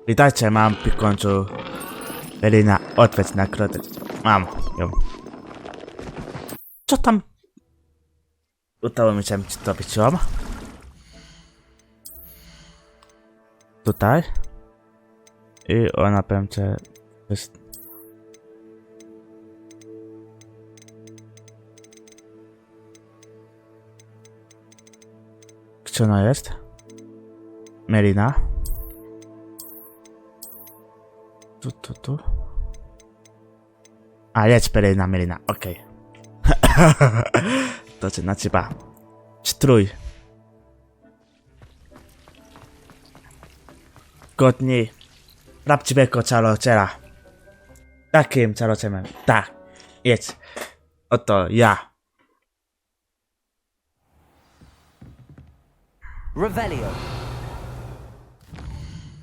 Witajcie, mam w końcu Elina odpowiedź na krotek. Mam ją. Co tam? Udało mi się zrobić ją. Tutaj. I ona będzie jest. Gdzie ona jest? Melina. Tu. A, jest Melina, okej. To się nazywa strój. Godni prawdziwego czarociela. Takim czarocielem, tak, jest. Oto ja. Revelio.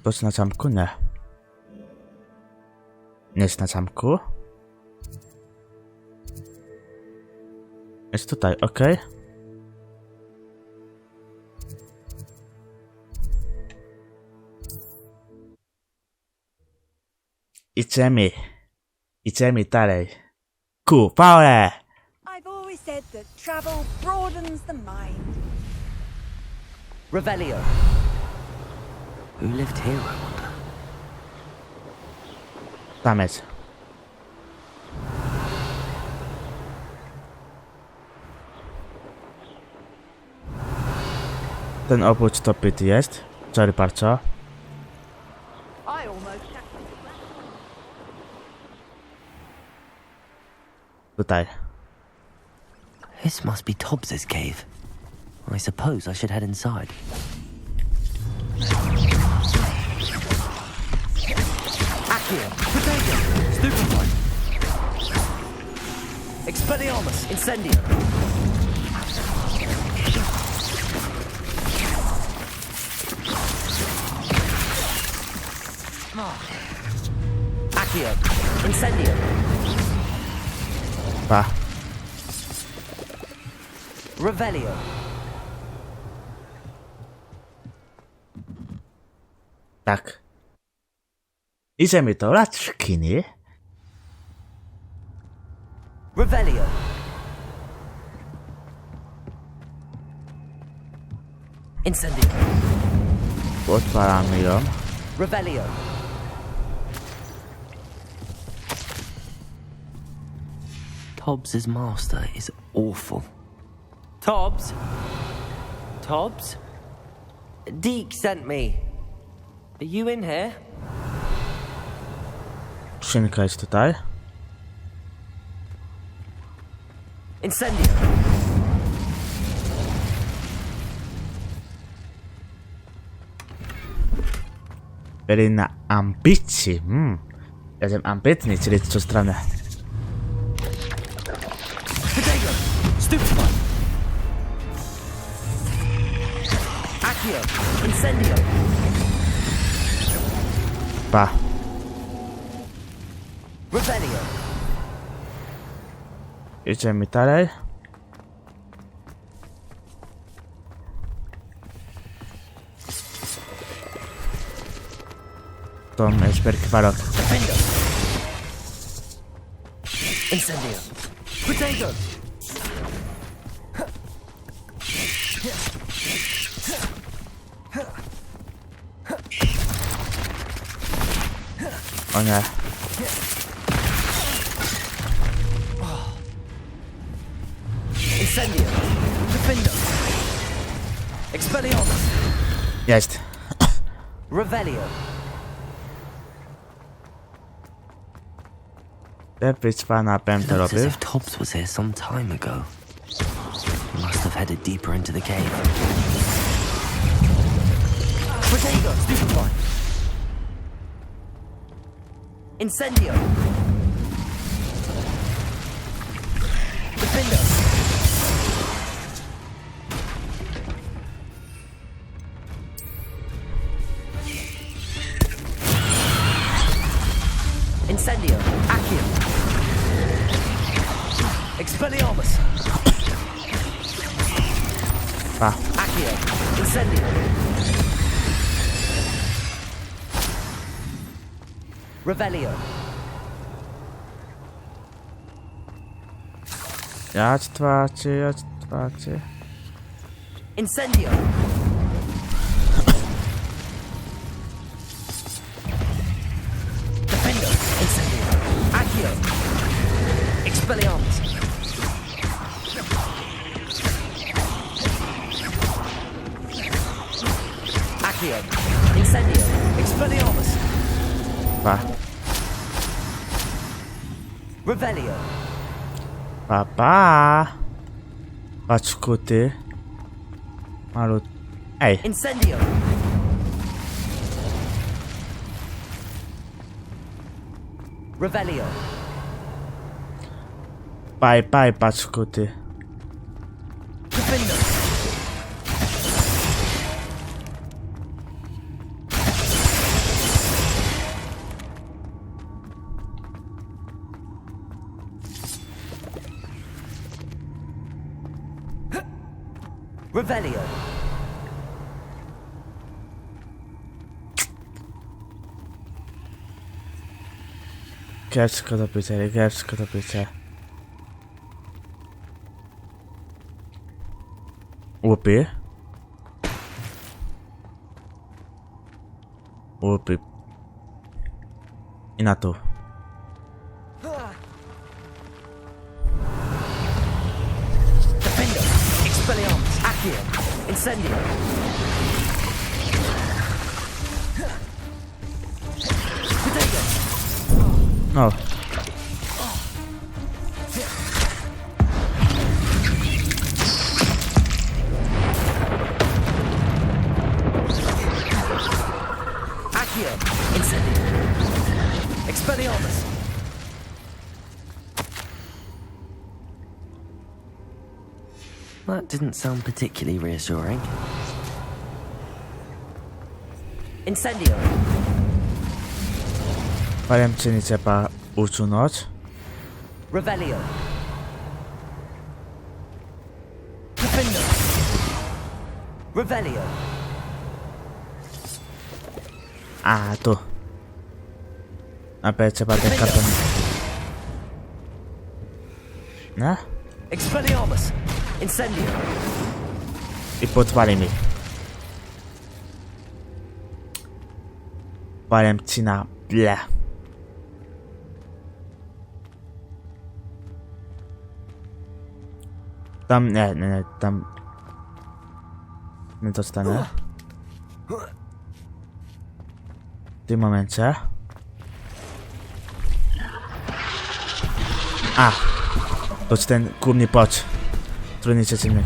To jest na zamku? Nie. Nie jest na zamku. Jest tutaj, ok. Idziemy dalej. Ku, Paule! I've always said that travel broadens the mind. Revelio. Who lived here, I wonder? Tam jest. Ten obóz to pyt jest. Sorry bardzo. I almost Tutaj. This must be Tobbs's cave. I suppose I should head inside. Accio, Potato, Stupefy. Expelliarmus, Incendio. Accio, Incendio. Pa. Revelio. Tak. Idziemy do laczkini. Revelio. Incendio. Otwieramy ją. Revelio. Tobbs's master is awful. Tobbs? Tobbs? Deke sent me. Are you in here? Skrzynka jest tutaj. Incendio. Elina ambicji. Jestem ambitny, czyli co stronę. Potato. Stupefy. Accio. Incendio. Pa. Revelio. Idziemy dalej. To jest perkwalot. Defendo. Incendio. Potato. O nie. Incendio. Defendo. Expelliarmus. Jest. Revelio. Lepiej pana będę Looks as robił. if Tobbs was here some time ago. He must have headed deeper into the cave. Potato, stupefy. Incendio. Defendo. Incendio. Accio. Expelliarmus. Pa. Accio. Incendio. Revelio. Jadź twarcie. Incendio. Defendo. Incendio. Accio. Expelliarmus. Accio. Incendio. Expelliarmus. Pa. Revelio. Pa. Patrz kuty. Malut. Ej. Incendio. Revelio. Paj, patrz kuty. Defendo. Revelio. Kiepsko to picie. Łupy. I na to. Defendo. Expelliarmus. Accio. Incendio. Protego. No. Accio. Incendio. Expelliarmus. That didn't sound particularly reassuring. Incendio. Powiem ci, nie trzeba usunąć. Revelio. Defendo. Revelio. A, tu. Najpierw trzeba ten karton... No? Expelliarmus. Incendio. I podpali mi. Powiem ci na ble. Tam, nie, tam... Nie dostanę. W tym momencie. A! To jest ten główny płacz. Trudny przeciwnik.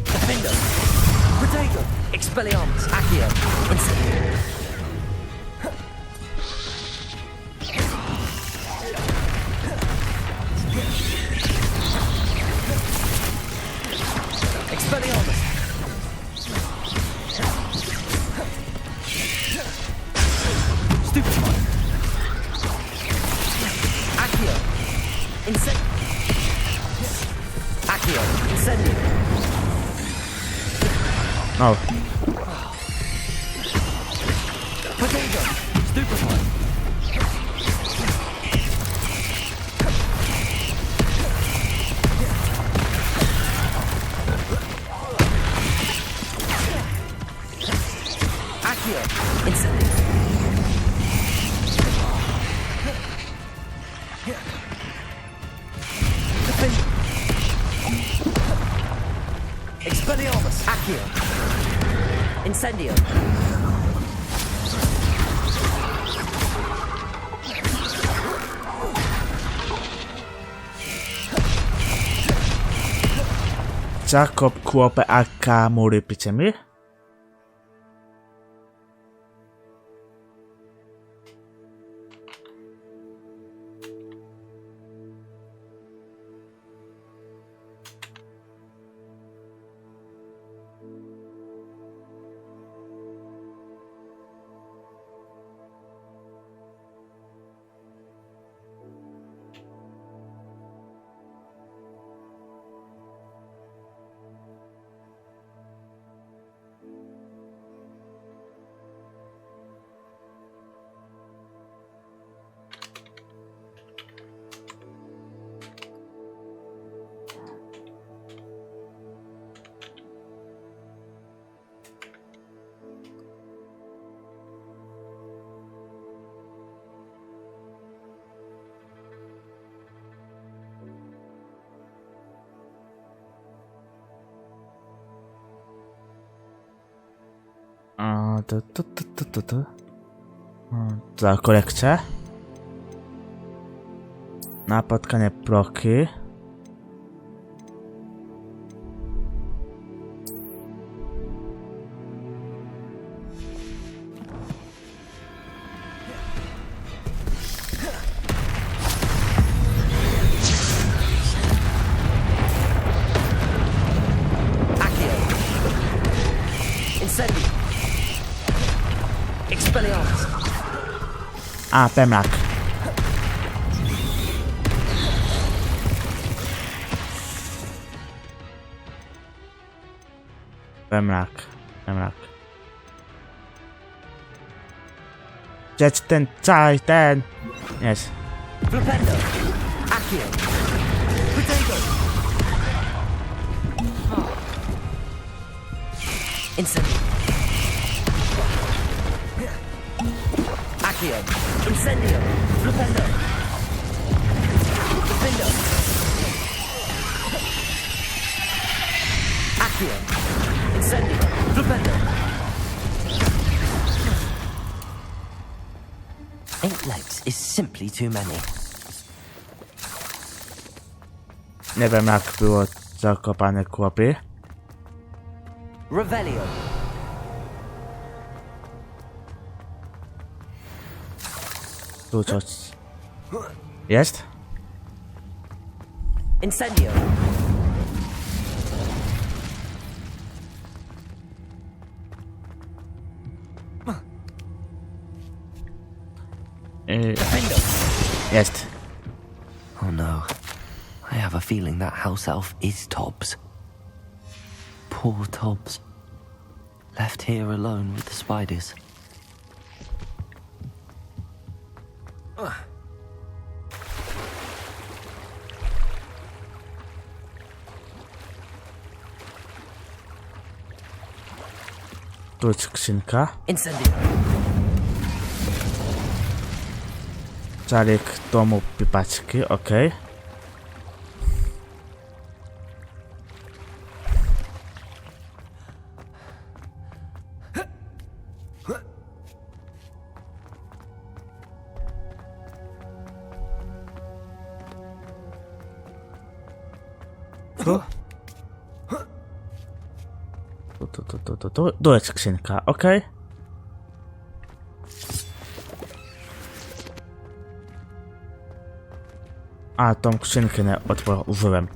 Defendo. Protego. Expelliarmus. Accio. Incendio. Expelliarmus. Stupefy. Accio. Incendio. Accio. Incendio. No. Protego. Stupefy. Accio. Incendio. Defendo. Expelliarmus. Accio. Incendio. Jakob kuopę AK mury piczemy. O, za kolekcję. Napotkanie proki. A, pemrak. Pemrak. Gdzieś ten czaj, ten. Jest. Flipendo. Accio. Potato. Incendio. Accio. Incendio. Flipendo. Flipendo. Accio. Incendio. Flipendo. 8 legs is simply too many. Nie wiem jak było zakopane kłopy. Revelio. Tu coś jest? Incendio. Jest. Oh no. I have a feeling that house elf is Tobbs. Poor Tobbs. Left here alone with the spiders. Tu jest skrzynka. Incendio. Czarek domu pipaczki, okej. Tu jest skrzynka, okej. A, tą skrzynkę nie otworzyłem.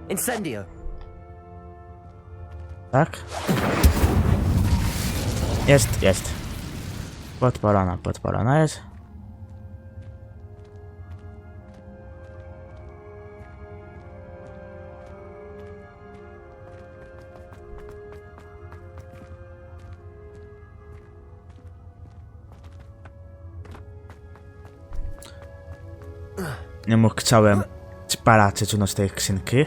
Incendio. Tak? Jest. Podpalona jest. Nie mógł chciałem spalać z tej skrzynki.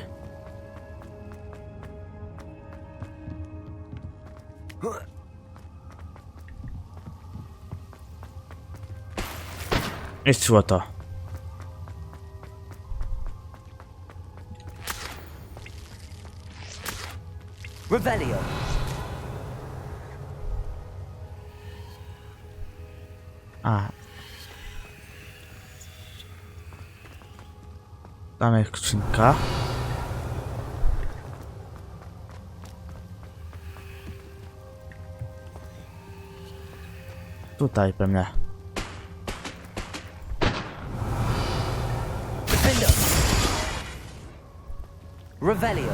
I złoto. Revelio. A. Tam jest skrzynka. Tutaj pewnie. Revelio.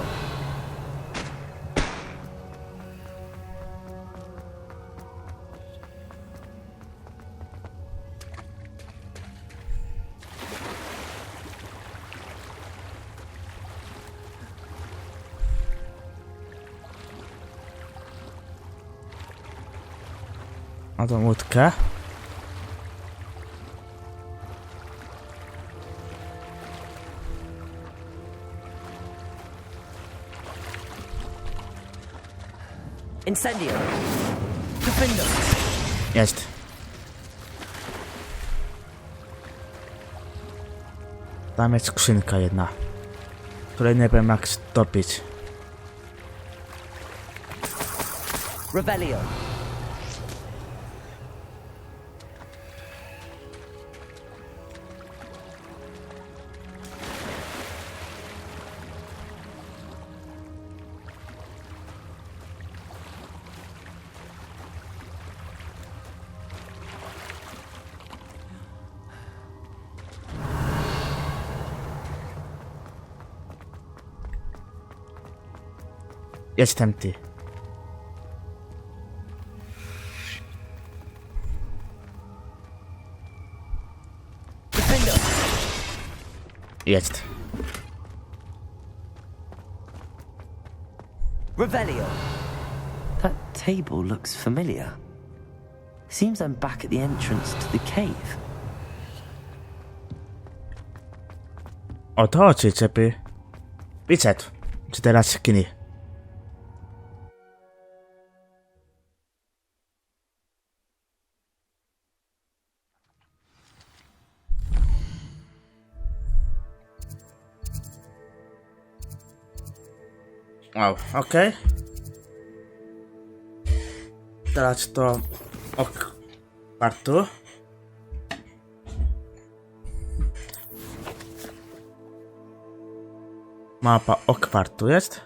Na tą łódkę. Incendio. Defendo. Jest. Tam jest skrzynka jedna. której nie wiem jak stopić. Rebellion. Jestem ty. Jest. Revelio. That table looks familiar. Seems I'm back at the entrance to the cave. O to oczy czepy. Wyszedł. Czy teraz skini? Wow, okej. Teraz to Hogwartu. Mapa Hogwartu jest.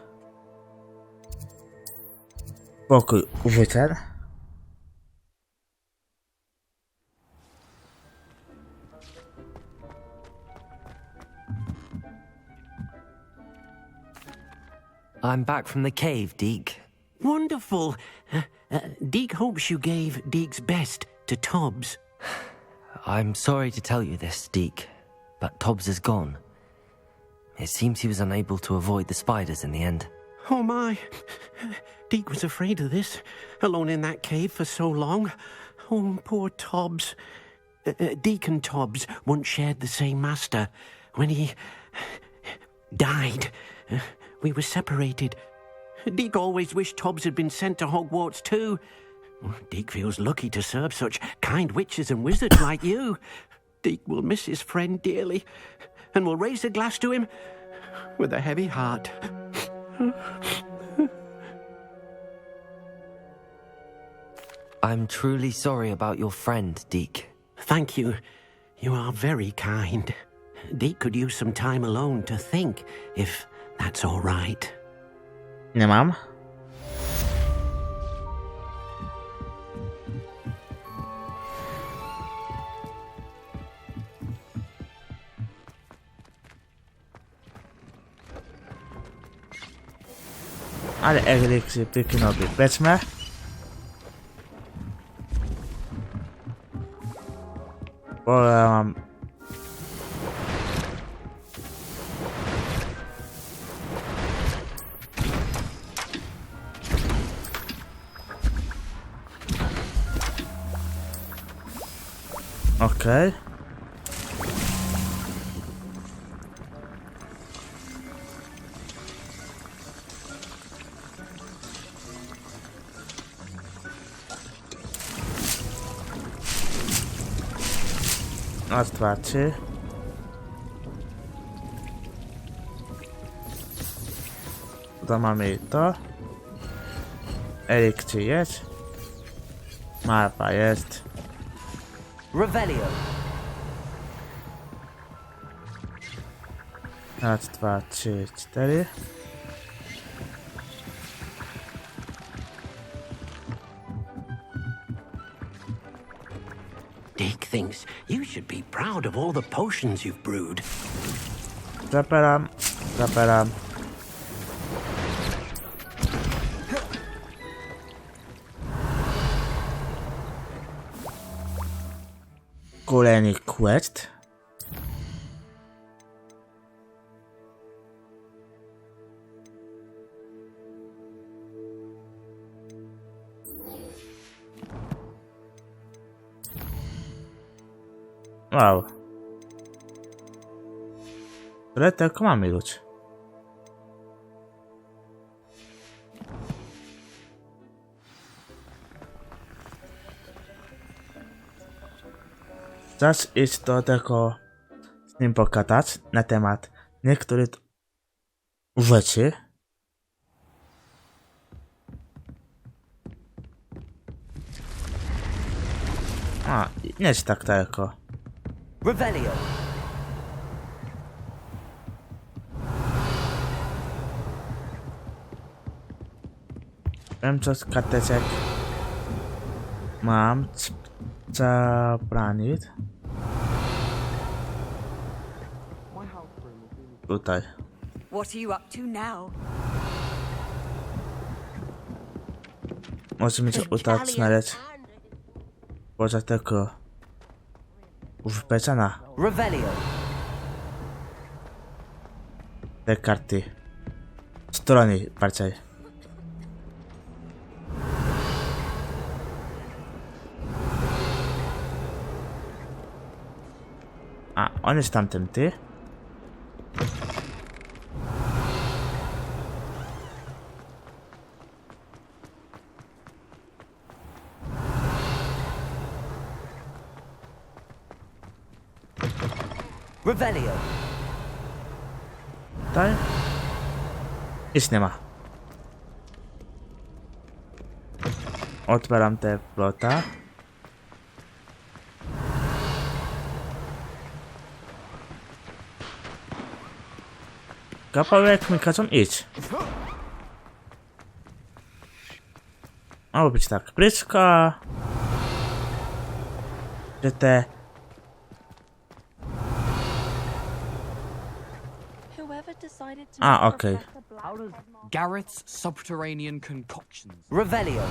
Pokój użyciel. I'm back from the cave, Deke. Wonderful. Deke hopes you gave Deke's best to Tobbs. I'm sorry to tell you this, Deke, but Tobbs is gone. It seems he was unable to avoid the spiders in the end. Oh my. Deke was afraid of this, alone in that cave for so long. Oh, poor Tobbs. Deke and Tobbs once shared the same master. When he died, we were separated. Deke always wished Tobbs had been sent to Hogwarts too. Deke feels lucky to serve such kind witches and wizards like you. Deke will miss his friend dearly, and will raise a glass to him with a heavy heart. I'm truly sorry about your friend, Deke. Thank you. You are very kind. Deke could use some time alone to think, if that's all right. Nie mam. Ale eliksir pykinowy wezmę. Bo ja mam... Okej. Raz, dwa, trzy. To mamy to. Eliksir jest. Mapa jest. Revelio. Raz, dwa, trzy, cztery. Deke thinks you should be proud of all the potions you've brewed. Zaperam, zaperam. Kolejny quest. Wow. Tyle tylko mamy ludzi. Czas iść do tego z nim pogadać na temat niektórych rzeczy. A, nie jest tak daleko. Revelio. Wiem co z karteczek mam. Zabranić. Tutaj. What are you up to now? Może mi się uda znaleźć. Poza tego. Wpisana. Revelio. Te karty. Strony bardziej. A, on jest tamtym, ty? Revelio. Tutaj? Nic nie ma. Otwieram te plota. Kawałek mi każą iść. Mało być tak blisko. Że te... A, okej. Gareth's subterranean concoctions. Revelio.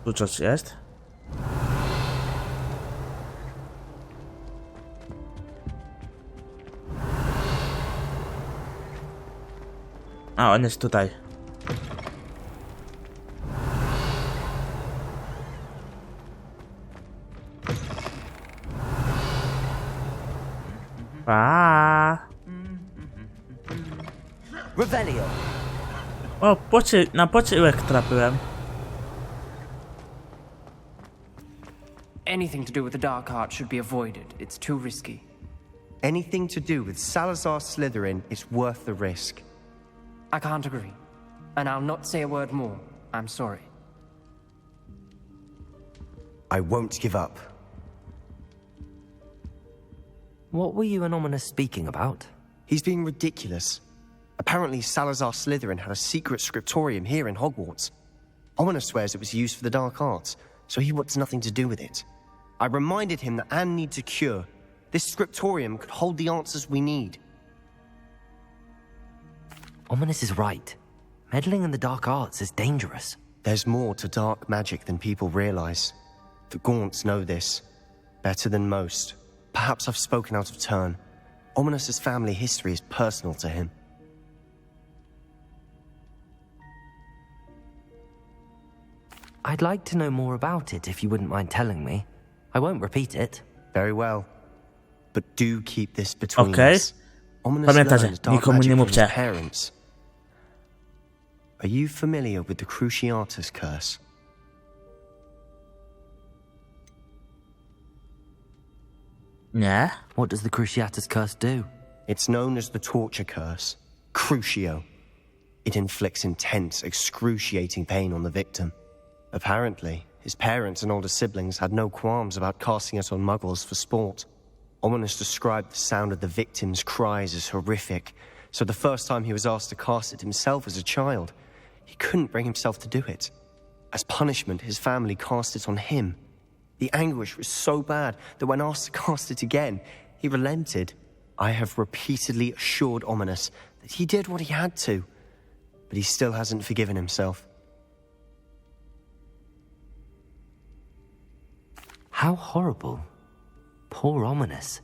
Tu coś jest. A, on jest tutaj. Pa. Revelio. O, na poczyłek trafiłem. Anything to do with the dark art should be avoided. It's too risky. Anything to do with Salazar Slytherin is worth the risk. I can't agree. And I'll not say a word more. I'm sorry. I won't give up. What were you and Ominous speaking about? He's being ridiculous. Apparently, Salazar Slytherin had a secret scriptorium here in Hogwarts. Ominous swears it was used for the dark arts, so he wants nothing to do with it. I reminded him that Anne needs a cure. This scriptorium could hold the answers we need. Ominous is right. Meddling in the dark arts is dangerous. There's more to dark magic than people realize. The Gaunts know this better than most. Perhaps I've spoken out of turn. Ominous's family history is personal to him. I'd like to know more about it if you wouldn't mind telling me. I won't repeat it. Very well. But do keep this between Okay. us. Ominous Pamiętajcie, learned dark nikomu magic nie from his mówcie. parents. Are you familiar with the Cruciatus curse? Nie? What does the Cruciatus curse do? It's known as the torture curse. Crucio. It inflicts intense, excruciating pain on the victim. Apparently, his parents and older siblings had no qualms about casting it on muggles for sport. Ominous described the sound of the victim's cries as horrific, so the first time he was asked to cast it himself as a child, he couldn't bring himself to do it. As punishment, his family cast it on him. The anguish was so bad that when asked to cast it again, he relented. I have repeatedly assured Ominous that he did what he had to, but he still hasn't forgiven himself. How horrible. Poor Ominous.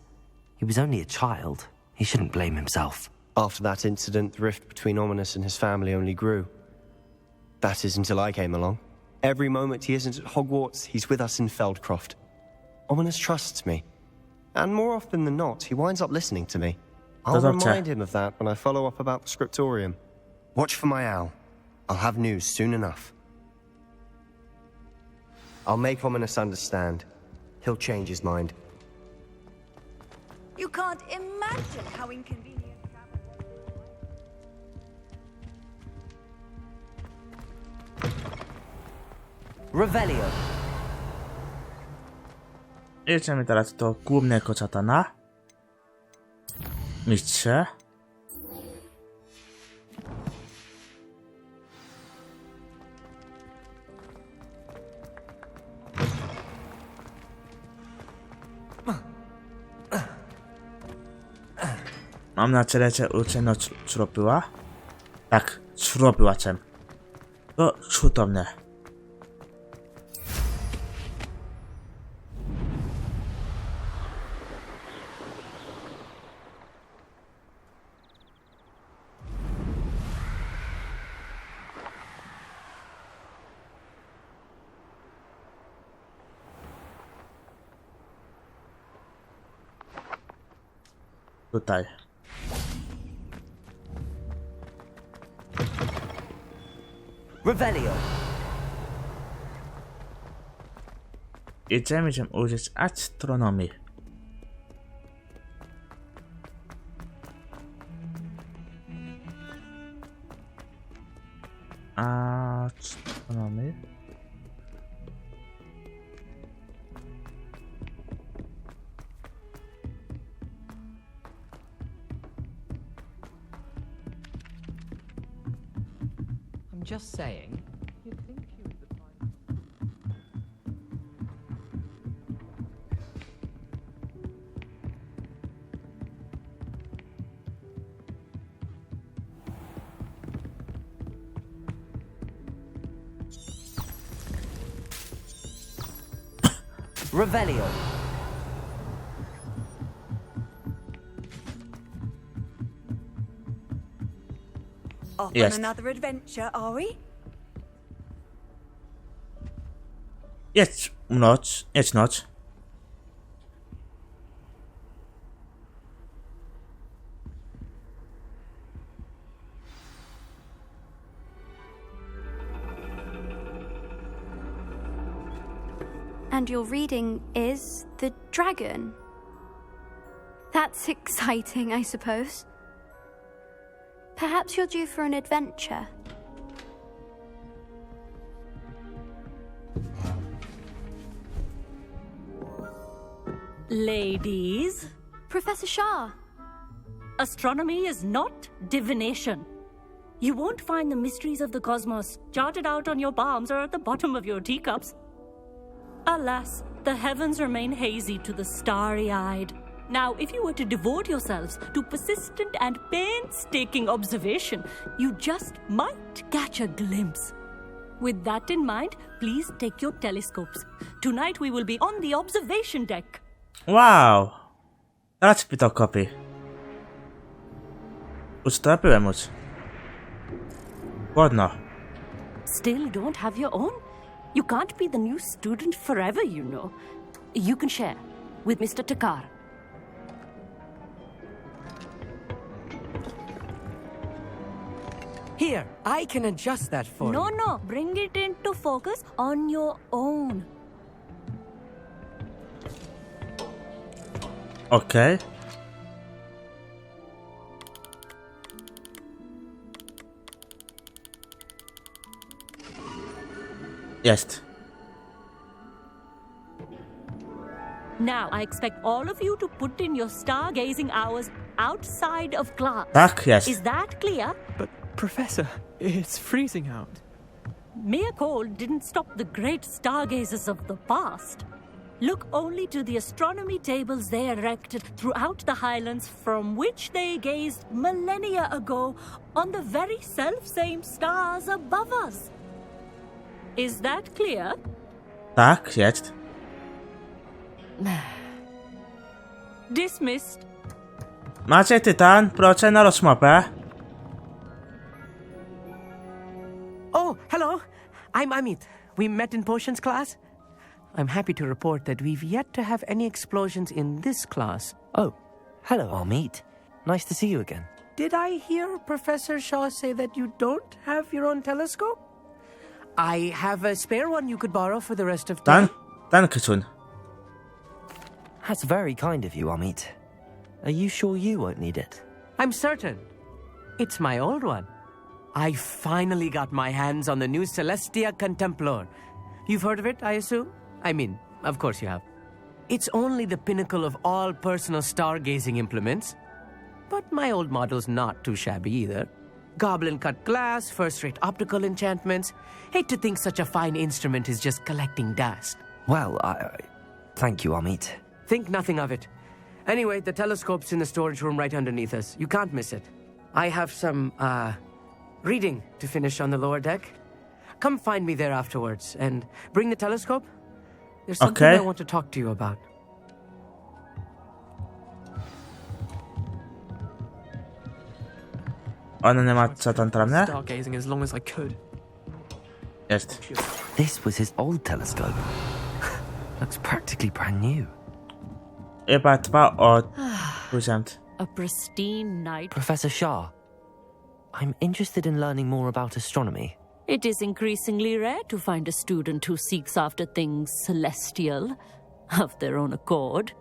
He was only a child. He shouldn't blame himself. After that incident, the rift between Ominous and his family only grew. That is until I came along. Every moment he isn't at Hogwarts, he's with us in Feldcroft. Ominous trusts me. And more often than not, he winds up listening to me. I'll remind him of that when I follow up about the scriptorium. Watch for my owl. I'll have news soon enough. I'll make Ominous understand. He'll change his mind. You can't imagine how inconvenient travel was. Revelio. Jedziemy teraz do głównego czatana. Mistrze. Mám na čeleče určeno čropila. Tak, čropila jsem. To čutovné. Tutaj. Revelio. Idziemy się użyć astronomii. Astronomii. I'm just saying. You'd think you would find. Revelio. Off Yes. on another adventure, are we? Jedź noc, jedź noc. And your reading is The Dragon. That's exciting, I suppose. Perhaps you're due for an adventure. Ladies, Professor Shah. astronomy is not divination. You won't find the mysteries of the cosmos charted out on your palms or at the bottom of your teacups. Alas, the heavens remain hazy to the starry-eyed. Now, if you were to devote yourselves to persistent and painstaking observation, you just might catch a glimpse. With that in mind, please take your telescopes. Tonight we will be on the observation deck. Wow! Teraz mi to kopi. Ustawiłem już. Ładno. Still don't have your own? You can't be the new student forever, you know. You can share with Mr. Takar. Here, I can adjust that for you. No, bring it into focus on your own. Okej. Jest. Now, I expect all of you to put in your stargazing hours outside of class. Tak, jest. Is that clear? But, Professor, it's freezing out. Mere cold didn't stop the great stargazers of the past. Look only to the astronomy tables they erected throughout the Highlands from which they gazed millennia ago on the very self-same stars above us. Is that clear? Tak, jest. Dismissed. Macie tytan, proszę na rozmowę. Oh, hello. I'm Amit. We met in potions class. I'm happy to report that we've yet to have any explosions in this class. Oh, hello, Amit. Nice to see you again. Did I hear Professor Shaw say that you don't have your own telescope? I have a spare one you could borrow for the rest of time. Dankeschön. That's very kind of you, Amit. Are you sure you won't need it? I'm certain. It's my old one. I finally got my hands on the new Celestia Contemplar. You've heard of it, I assume? I mean, of course you have. It's only the pinnacle of all personal stargazing implements. But my old model's not too shabby either. Goblin-cut glass, first-rate optical enchantments. Hate to think such a fine instrument is just collecting dust. Well, thank you, Amit. Think nothing of it. Anyway, the telescope's in the storage room right underneath us. You can't miss it. I have some, reading to finish on the lower deck. Come find me there afterwards, and bring the telescope. There's something I want to talk to you about. Ona nie ma co tam trafne? Stargazing as long as I could. Jest. This was his old telescope. Looks practically brand new. Chyba dba o urząd. A pristine night. Professor Shah, I'm interested in learning more about astronomy. It is increasingly rare to find a student who seeks after things celestial, of their own accord.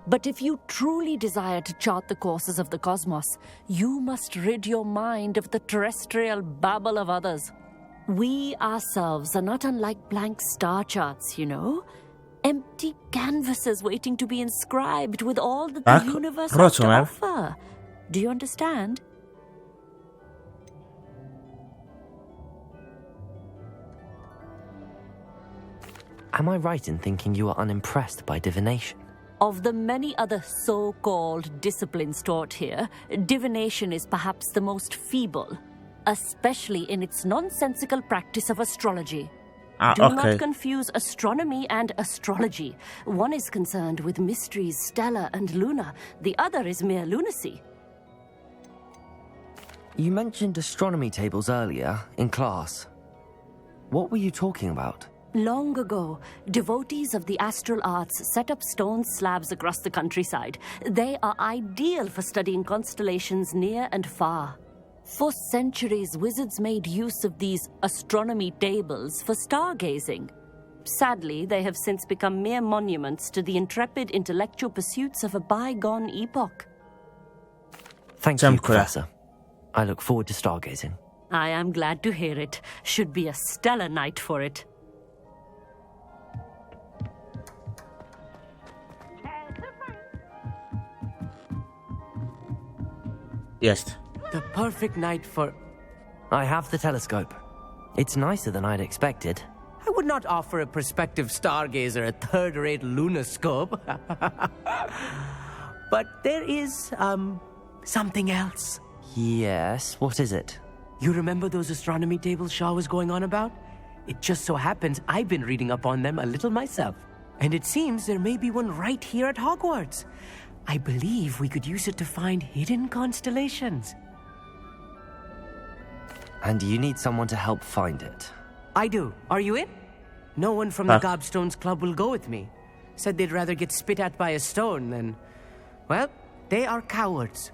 But if you truly desire to chart the courses of the cosmos, you must rid your mind of the terrestrial babble of others. We ourselves are not unlike blank star charts, you know? Empty canvases waiting to be inscribed with all that the universe has to offer. Do you understand? Am I right in thinking you are unimpressed by divination? Of the many other so-called disciplines taught here, divination is perhaps the most feeble, especially in its nonsensical practice of astrology. Do not confuse astronomy and astrology. One is concerned with mysteries stellar and lunar. The other is mere lunacy. You mentioned astronomy tables earlier, in class. What were you talking about? Long ago, devotees of the astral arts set up stone slabs across the countryside. They are ideal for studying constellations near and far. For centuries, wizards made use of these astronomy tables for stargazing. Sadly, they have since become mere monuments to the intrepid intellectual pursuits of a bygone epoch. Thank you, Professor. I look forward to stargazing. I am glad to hear it. Should be a stellar night for it. Jest. The perfect night for... I have the telescope. It's nicer than I'd expected. I would not offer a prospective stargazer a third-rate lunoscope. But there is, something else. Yes, what is it? You remember those astronomy tables Shaw was going on about? It just so happens I've been reading up on them a little myself. And it seems there may be one right here at Hogwarts. I believe we could use it to find hidden constellations. And you need someone to help find it. I do. Are you in? No one from the Gobstones Club will go with me. Said they'd rather get spit at by a stone than... Well, they are cowards.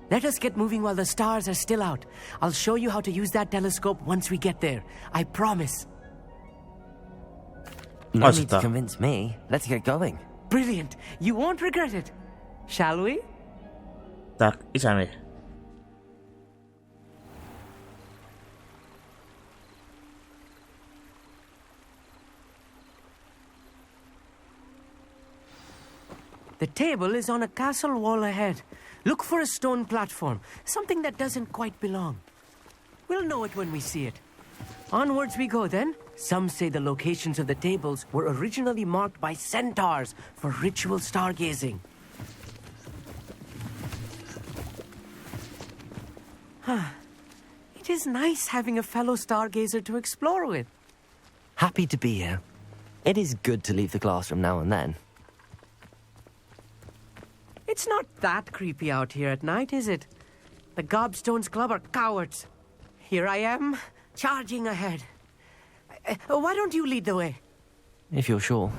Let us get moving while the stars are still out. I'll show you how to use that telescope once we get there. I promise. No need to convince me. Let's get going. Brilliant. You won't regret it. Shall we? Tak, idziemy. The table is on a castle wall ahead. Look for a stone platform, something that doesn't quite belong. We'll know it when we see it. Onwards we go then. Some say the locations of the tables were originally marked by centaurs for ritual stargazing. It is nice having a fellow stargazer to explore with. Happy to be here. It is good to leave the classroom now and then. It's not that creepy out here at night, is it? The Gobstones Club are cowards. Here I am, charging ahead. Why don't you lead the way? If you're sure.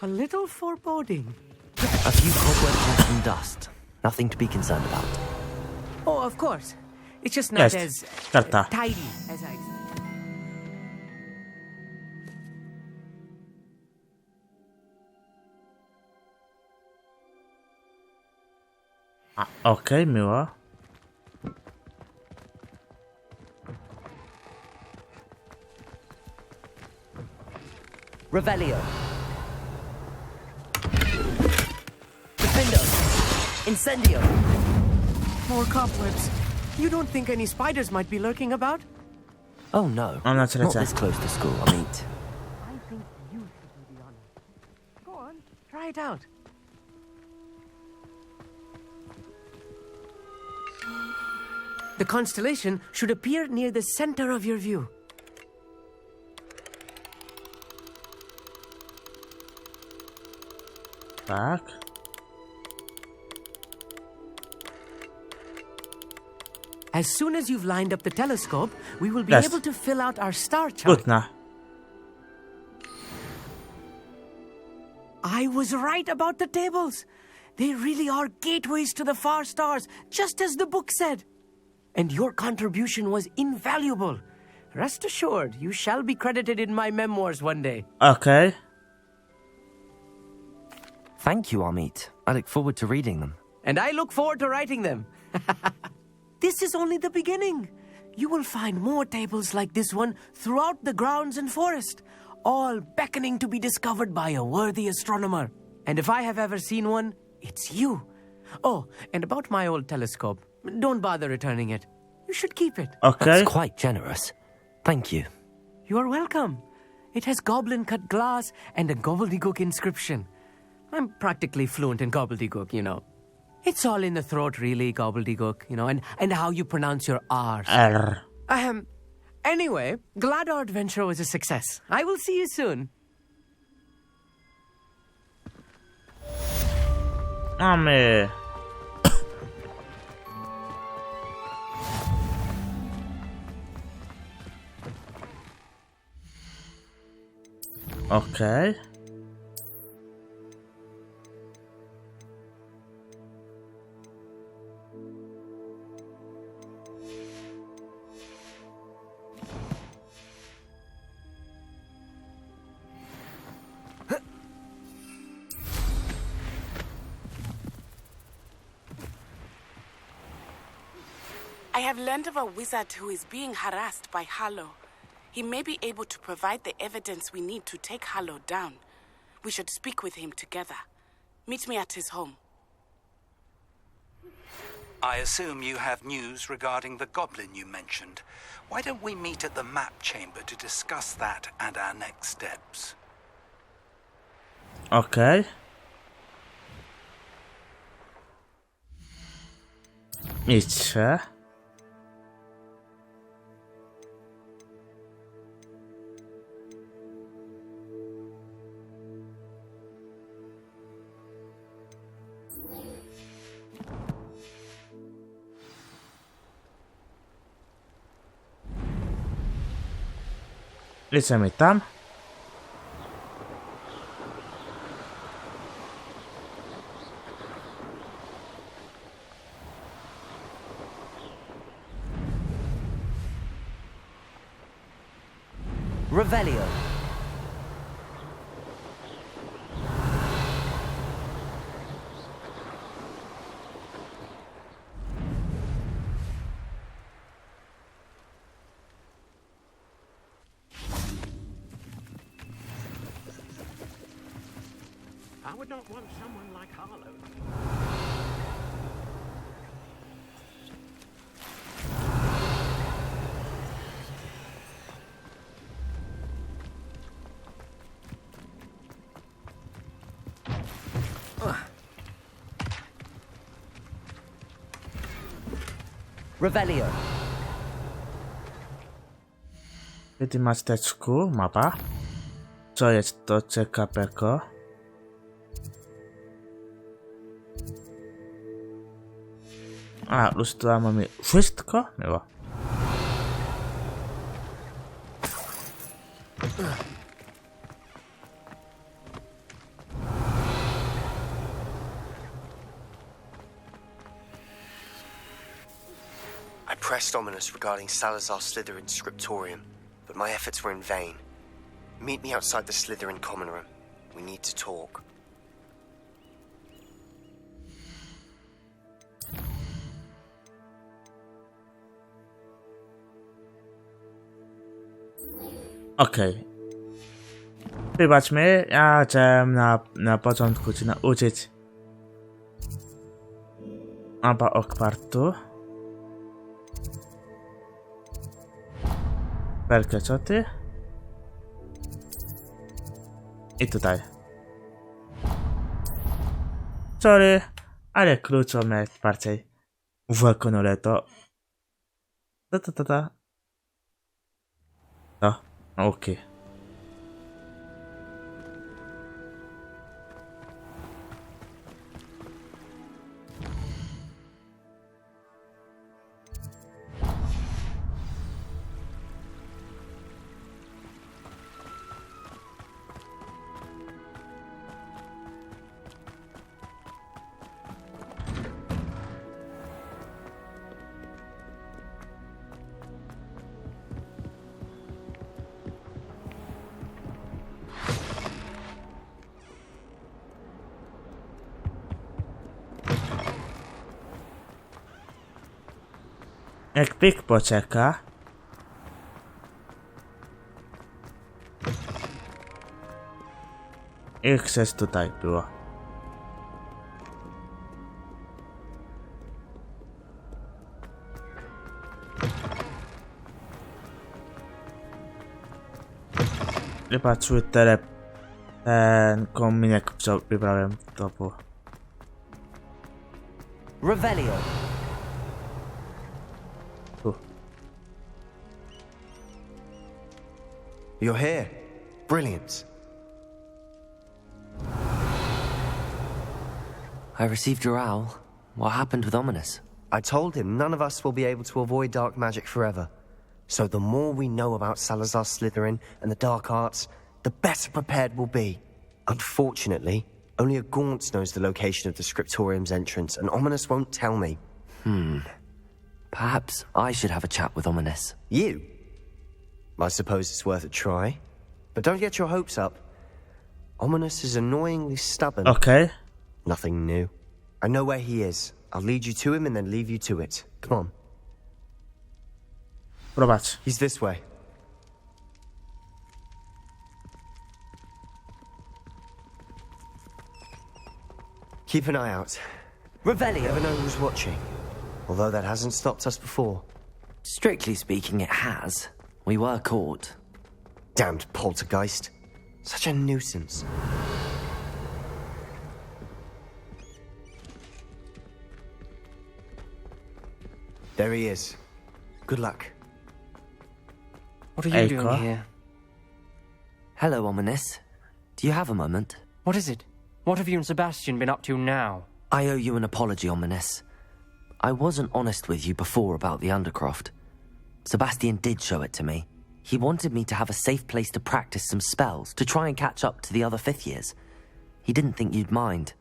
A little foreboding. A few cobwebs and dust. Nothing to be concerned about. Oh, of course. It's just not as tidy as I expected. Okej, miło. Revelio. Defendo. Incendio. More cobwebs. You don't think any spiders might be lurking about? Oh no, Mam na co not lecę. this close to school, I mean. I think you should do the honor. Go on, try it out. The constellation should appear near the center of your view. Tak. As soon as you've lined up the telescope, we will be Yes. able to fill out our star chart. Trudna. I was right about the tables. They really are gateways to the far stars, just as the book said. And your contribution was invaluable. Rest assured, you shall be credited in my memoirs one day. Okej. Thank you, Amit. I look forward to reading them. And I look forward to writing them. This is only the beginning. You will find more tables like this one throughout the grounds and forest, all beckoning to be discovered by a worthy astronomer. And if I have ever seen one, it's you. Oh, and about my old telescope, don't bother returning it. You should keep it. Okej. That's quite generous. Thank you. You are welcome. It has goblin-cut glass and a gobbledygook inscription. I'm practically fluent in gobbledygook, you know. It's all in the throat, really, gobbledygook, you know, and how you pronounce your R's. R. Anyway, glad our adventure was a success. I will see you soon. Mamy. Okej. I have learned of a wizard who is being harassed by Harlow. He may be able to provide the evidence we need to take Harlow down. We should speak with him together. Meet me at his home. I assume you have news regarding the goblin you mentioned. Why don't we meet at the map chamber to discuss that and our next steps? Okej. Idźcie. Idziemy tam. Revelio. I would not want someone like Harlow. Revelio. W miasteczku mapa. Co jest to ciekawego? A, lustra mamy wszystko? Miło. I pressed Ominous regarding Salazar Slytherin's scriptorium, but my efforts were in vain. Meet me outside the Slytherin common room. We need to talk. Okej. Wybaczmy, ja chciałem na początku cię nauczyć mapa Hogwartu. Wielkie cioty. I tutaj. Sorry, ale kluczom jest bardziej wykonane to. No, okej. Jak pik poczeka. I chcesz tutaj było. Chyba czuję ten kominek, co wybrałem to było. Revelio. You're here. Brilliant. I received your owl. What happened with Ominous? I told him none of us will be able to avoid dark magic forever. So the more we know about Salazar Slytherin and the dark arts, the better prepared we'll be. Unfortunately, only a Gaunt knows the location of the Scriptorium's entrance, and Ominous won't tell me. Perhaps I should have a chat with Ominous. You? I suppose it's worth a try. But don't get your hopes up. Ominous is annoyingly stubborn. Okay. Nothing new. I know where he is. I'll lead you to him and then leave you to it. Come on. Prowadź. He's this way. Keep an eye out. Revelio. Never know who's watching. Although that hasn't stopped us before. Strictly speaking, it has. We were caught. Damned poltergeist. Such a nuisance. There he is. Good luck. What are you doing here? Hello, Ominous. Do you have a moment? What is it? What have you and Sebastian been up to now? I owe you an apology, Ominous. I wasn't honest with you before about the Undercroft. Sebastian did show it to me. He wanted me to have a safe place to practice some spells, to try and catch up to the other fifth years. He didn't think you'd mind.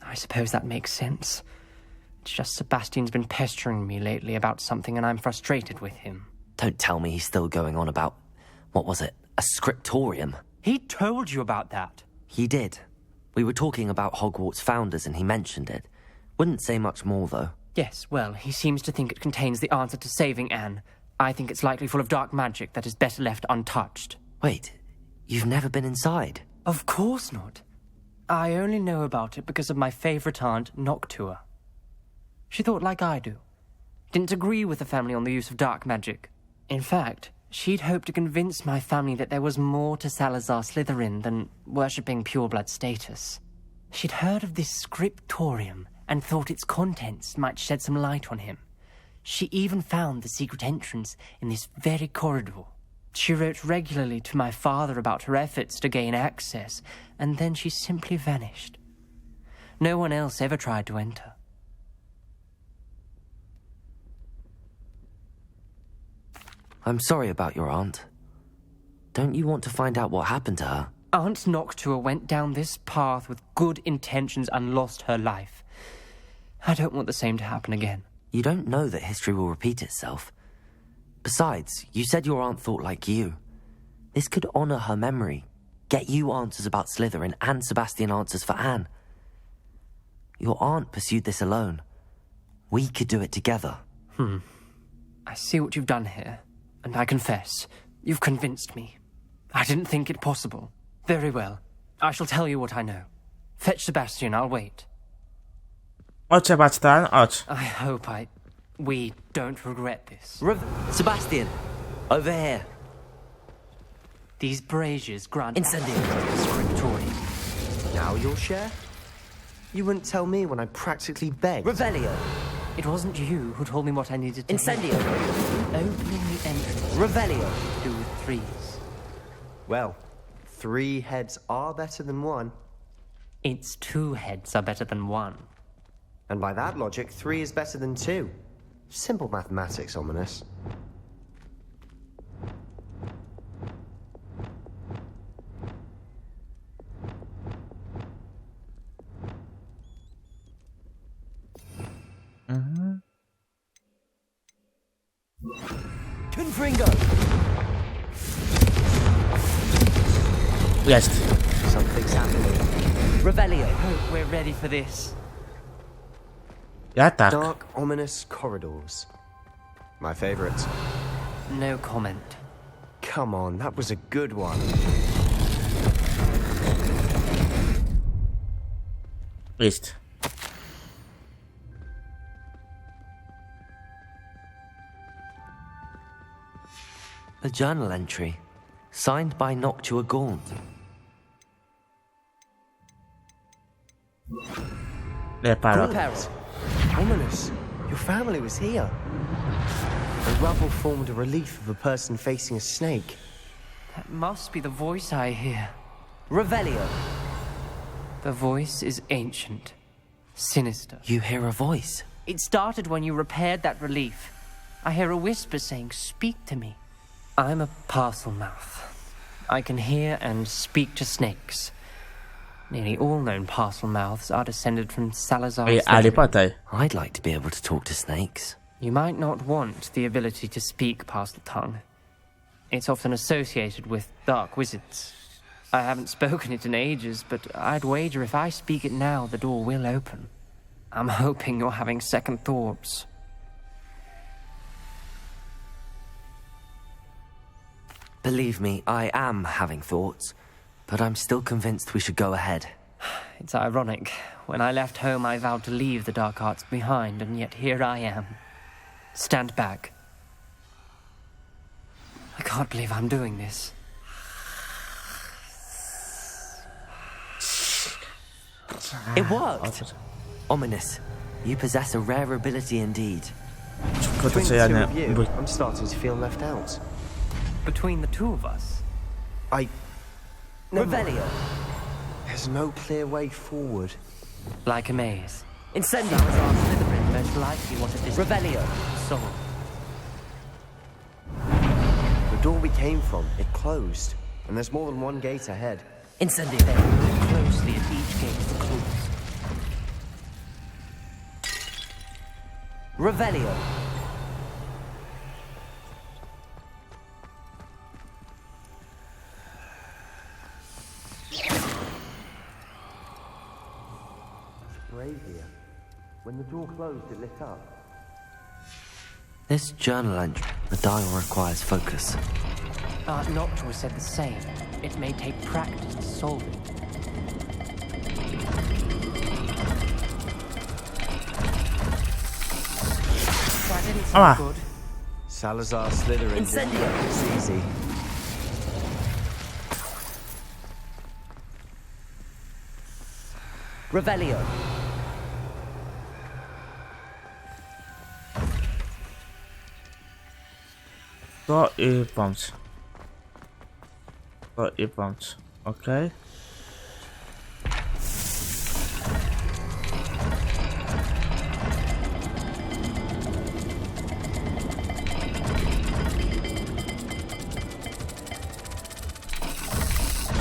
I suppose that makes sense. It's just Sebastian's been pestering me lately about something and I'm frustrated with him. Don't tell me he's still going on about, what was it, a scriptorium? He told you about that. He did. We were talking about Hogwarts founders and he mentioned it. Wouldn't say much more, though. Yes, well, he seems to think it contains the answer to saving Anne. I think it's likely full of dark magic that is better left untouched. Wait, you've never been inside? Of course not. I only know about it because of my favourite aunt, Noctua. She thought like I do. Didn't agree with the family on the use of dark magic. In fact, she'd hoped to convince my family that there was more to Salazar Slytherin than worshipping pureblood status. She'd heard of this scriptorium and thought its contents might shed some light on him. She even found the secret entrance in this very corridor. She wrote regularly to my father about her efforts to gain access, and then she simply vanished. No one else ever tried to enter. I'm sorry about your aunt. Don't you want to find out what happened to her? Aunt Noctua went down this path with good intentions and lost her life. I don't want the same to happen again. You don't know that history will repeat itself. Besides, you said your aunt thought like you. This could honour her memory, get you answers about Slytherin and Sebastian answers for Anne. Your aunt pursued this alone. We could do it together. I see what you've done here, and I confess, You've convinced me. I didn't think it possible. Very well. I shall tell you what I know. Fetch Sebastian, I'll wait. Chodź, Sebastian, chodź. I hope we don't regret this. Sebastian, over here. These braziers grant Incendio. scriptory. Now you'll share? You wouldn't tell me when I practically begged. Revelio. It wasn't you who told me what I needed to Incendio. hear. Opening the entrance. Revelio. Do with threes. Well, 3 heads are better than 1. Its 2 heads are better than 1. And by that logic, 3 is better than 2. Simple mathematics, Ominous. Confringo. Jest. Something's happening. Revelio. Hope we're ready for this. Ja tak. Dark, ominous corridors. My favorite. No comment. Come on, that was a good one. Ist. A journal entry, signed by Noctua Gaunt. Reparo. Ominous, your family was here. The rubble formed a relief of a person facing a snake. That must be the voice I hear. Revelio. The voice is ancient, sinister. You hear a voice? It started when you repaired that relief. I hear a whisper saying, "Speak to me." I'm a parcel mouth. I can hear and speak to snakes. Nearly all known parcel mouths are descended from Salazar. I'd like to be able to talk to snakes. You might not want the ability to speak parcel tongue. It's often associated with dark wizards. I haven't spoken it in ages, but I'd wager if I speak it now, the door will open. I'm hoping you're having second thoughts. Believe me, I am having thoughts, but I'm still convinced we should go ahead. It's ironic. When I left home, I vowed to leave the dark arts behind, and yet here I am. Stand back. I can't believe I'm doing this. It worked! Ominous, you possess a rare ability indeed. Between the 2 of you, I'm starting to feel left out. Between the 2 of us? Revelio. There's no clear way forward. Like a maze. Incendio. Salazar Slytherin most likely wanted this. Revelio. Soul. The door we came from, it closed. And there's more than 1 gate ahead. Incendio. Look closely at each gate for clues. Revelio. Brave here. When the door closed, it lit up. This journal entry, the dial requires focus. Noctua said the same. It may take practice to solve it. That didn't sound good. Salazar Slytherin. Incendio. It's easy. Revelio. To i pomóc. To i pomóc. Okej.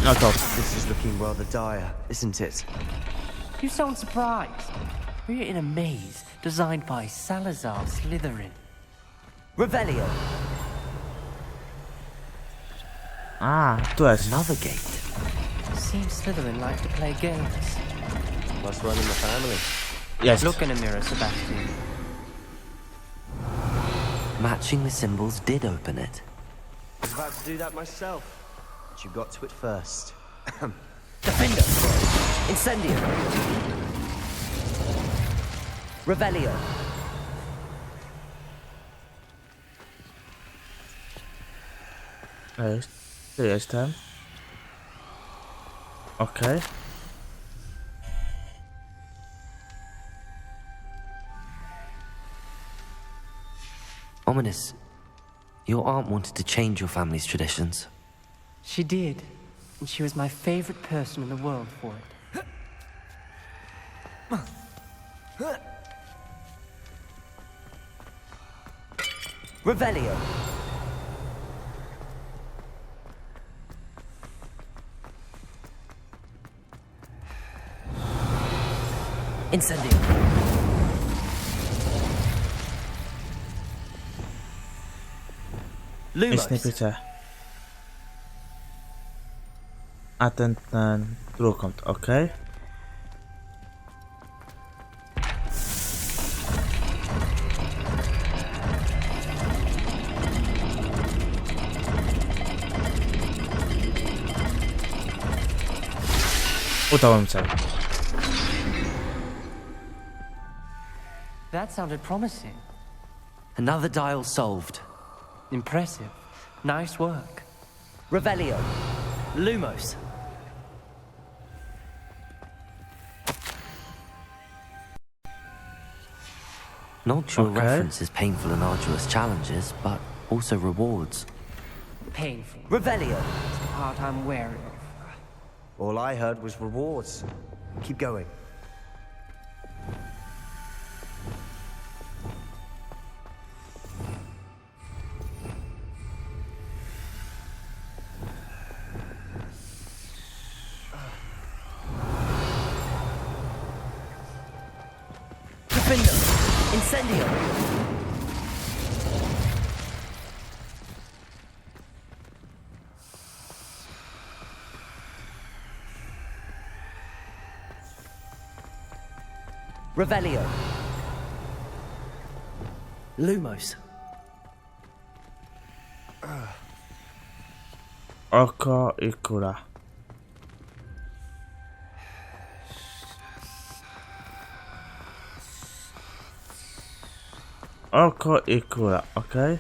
No to. This is looking rather dire, isn't it? You sound surprised. We're in a maze designed by Salazar Slytherin. Revelio. Tu jest. Another gate. Seems Slytherin like to play games. Must run in the family. Jest. Look in a mirror, Sebastian. Matching the symbols did open it. was about to do that myself, but you got to it first. Defender! Incendio! Revelio! Tu jestem. Okej. Ominous, your aunt wanted to change your family's traditions. She did, and she was my favorite person in the world for it. Revelio! Incendio! Nic nie picie. A ten trójkąt, okej. Udało mi się. That sounded promising. Another dial solved. Impressive. Nice work. Revelio. Lumos. Noctual references painful and arduous challenges, but also rewards. Painful. Revelio. It's the part I'm wary of. All I heard was rewards. Keep going. Defender. Incendio. Revelio. Lumos. Oko i kula. Oko i kula, okej.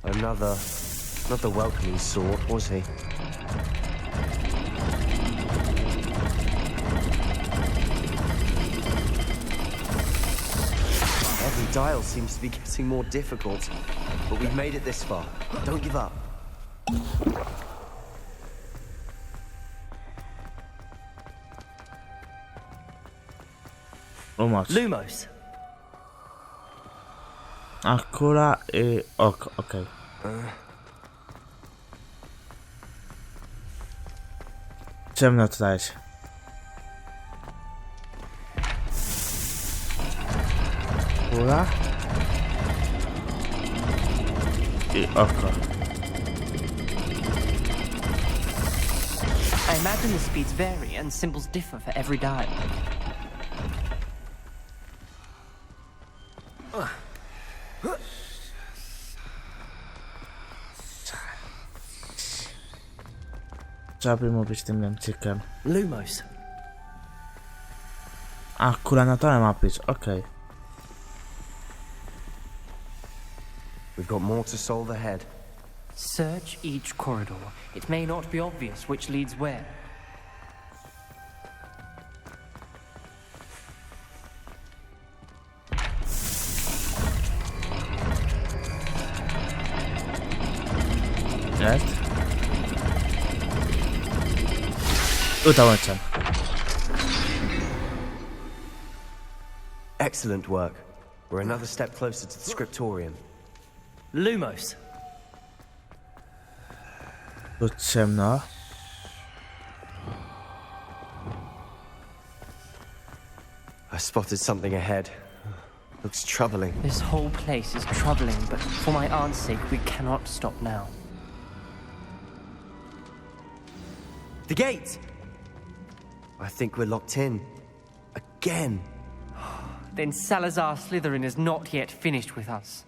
Another welcoming sort, was he? Every dial seems to be getting more difficult, but we've made it this far. Don't give up. Lumos. Lumos. A kula i oko, okej. Ciemno tutaj się. Kula i oko. I imagine the speeds vary and symbols differ for every dial. Trzeba by mówić tym językiem. Lumos. A, kula na dole ma być, okej. We've got more to solve ahead. Search each corridor. It may not be obvious which leads where. Jest. Udało się. Excellent work. We're another step closer to the scriptorium. Lumos. Tu ciemno. I spotted something ahead. Looks troubling. This whole place is troubling, but for my aunt's sake, we cannot stop now. The gate! I think we're locked in. Again. Then Salazar Slytherin is not yet finished with us.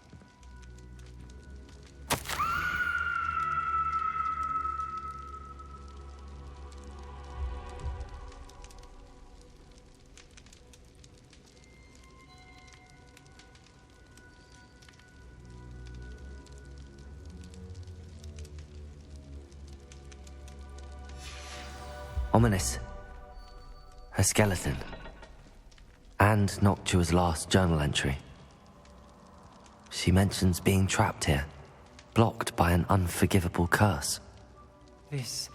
Ominous. Her skeleton. And Noctua's last journal entry. She mentions being trapped here, blocked by an unforgivable curse. This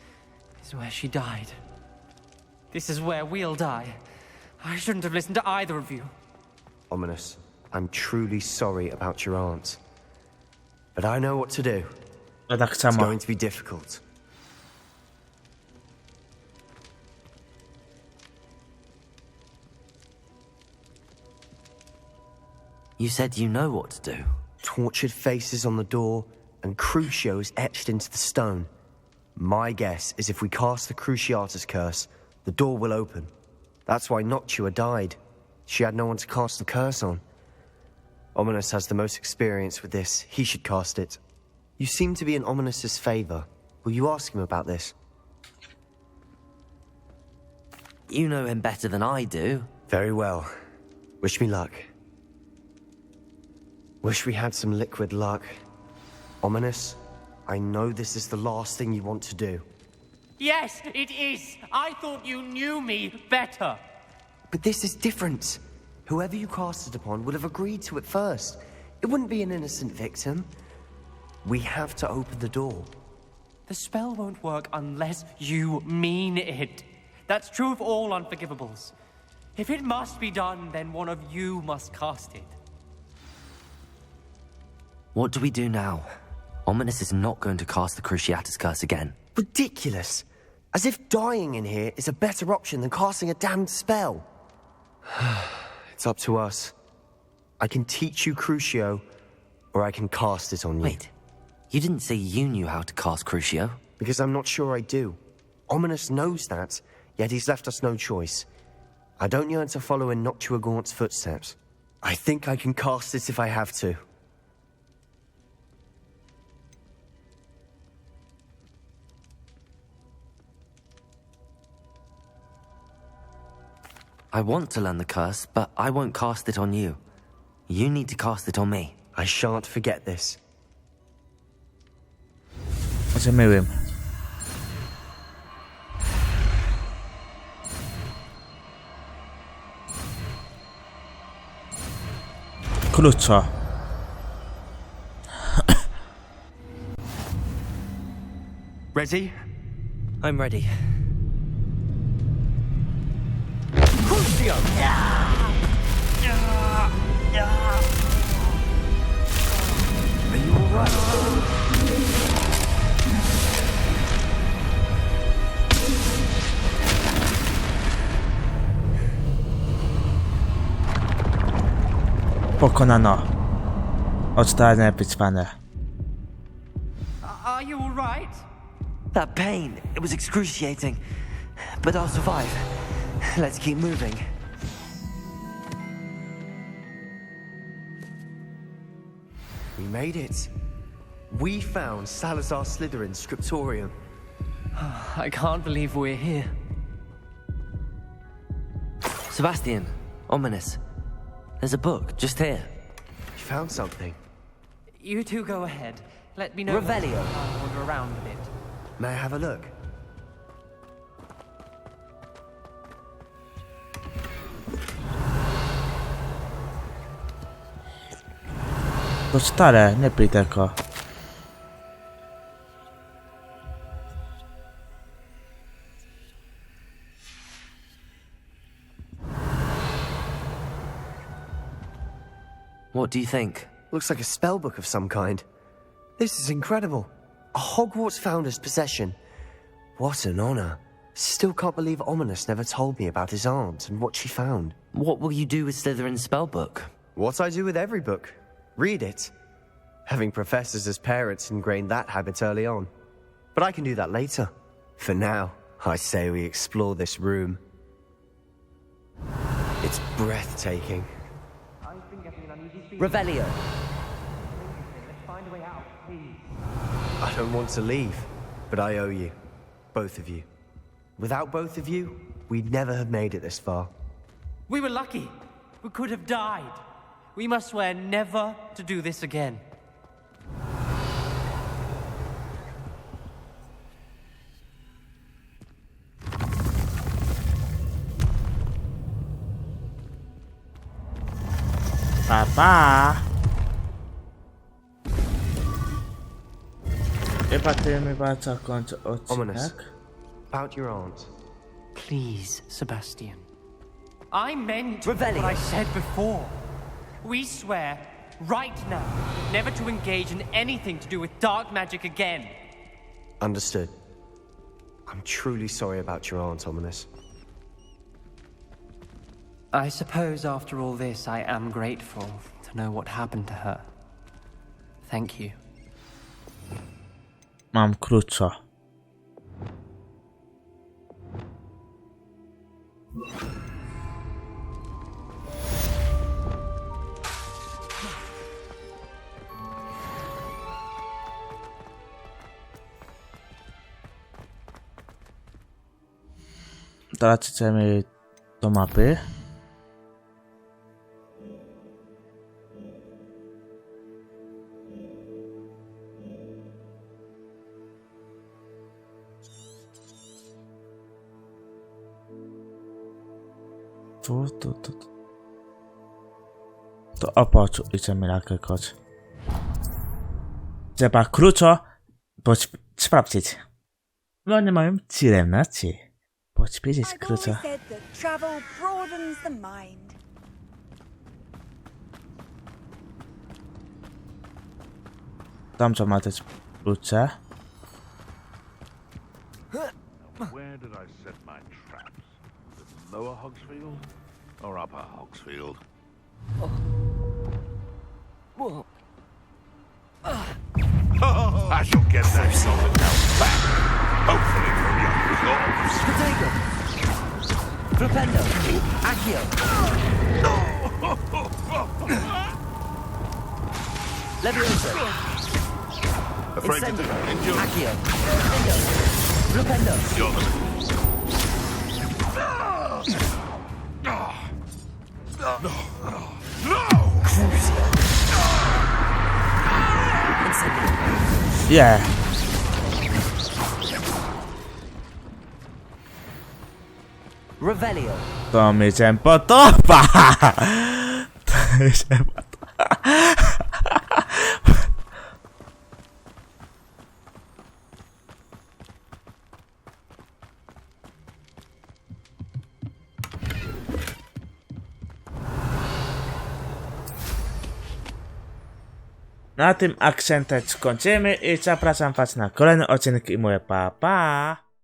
is where she died. This is where we'll die. I shouldn't have listened to either of you. Ominous, I'm truly sorry about your aunt. But I know what to do. It's going to be difficult. You said you know what to do. Tortured faces on the door and Crucios etched into the stone. My guess is if we cast the Cruciatus curse, the door will open. That's why Noctua died. She had no one to cast the curse on. Ominous has the most experience with this. He should cast it. You seem to be in Ominous's favor. Will you ask him about this? You know him better than I do. Very well. Wish me luck. Wish we had some liquid luck. Ominous, I know this is the last thing you want to do. Yes, it is. I thought you knew me better. But this is different. Whoever you cast it upon would have agreed to it first. It wouldn't be an innocent victim. We have to open the door. The spell won't work unless you mean it. That's true of all unforgivables. If it must be done, then one of you must cast it. What do we do now? Ominous is not going to cast the Cruciatus curse again. Ridiculous. As if dying in here is a better option than casting a damned spell. It's up to us. I can teach you Crucio, or I can cast it on you. Wait, you didn't say you knew how to cast Crucio? Because I'm not sure I do. Ominous knows that, yet he's left us no choice. I don't yearn to follow in Noctua Gaunt's footsteps. I think I can cast it if I have to. I want to learn the curse, but I won't cast it on you. You need to cast it on me. I shan't forget this. Zamyłem. Klucza. Ready? I'm ready. Crucio! Are you alright? Pokonano. Odstane wycwane. Are you all right? That pain, it was excruciating. But I'll survive. Let's keep moving. We made it. We found Salazar Slytherin's scriptorium. I can't believe we're here. Sebastian, Ominous. There's a book just here. You found something. You two go ahead. Let me know. Revelio. I'll wander around a bit. May I have a look? To stare, nie pij tego. What do you think? Looks like a spell book of some kind. This is incredible. A Hogwarts founder's possession. What an honor. Still can't believe Ominous never told me about his aunt and what she found. What will you do with Slytherin's spellbook? What I do with every book. Read it. Having professors as parents ingrained that habit early on. But I can do that later. For now, I say we explore this room. It's breathtaking. Revelio. I don't want to leave, but I owe you. Both of you. Without both of you, we'd never have made it this far. We were lucky. We could have died. We must swear never to do this again. Pa, pa! Chyba tym chyba co kończę Ominous. odcinek. About your aunt. Please, Sebastian. I meant Revelio. what I said before. We swear, right now, never to engage in anything to do with dark magic again. Understood. I'm truly sorry about your aunt, Ominous. I suppose after all this, I am grateful to know what happened to her. Thank you. Mam klucza. Teraz chcemy do mapy. Tu. To opoczu idziemy jakiegoś. Trzeba kluczo sprawdzić. No nie mają ciemności. Poćwiedzieć I've klucza. always said that travel broadens the mind. Tam co ma też klucze. Where did I set my traps? Was it Lower Hogsfield or Upper Hogsfield? I shall get that solid now back. Hopefully from your corpse. Potato! Flipendo! Accio! Leviosa! Afraid to Incendio! endure. Accio! Flipendo! You're the Yeah. Revelio! To mi się podoba! To mi się podoba. Na tym akcentem skończymy i zapraszam was na kolejny odcinek i moje pa pa!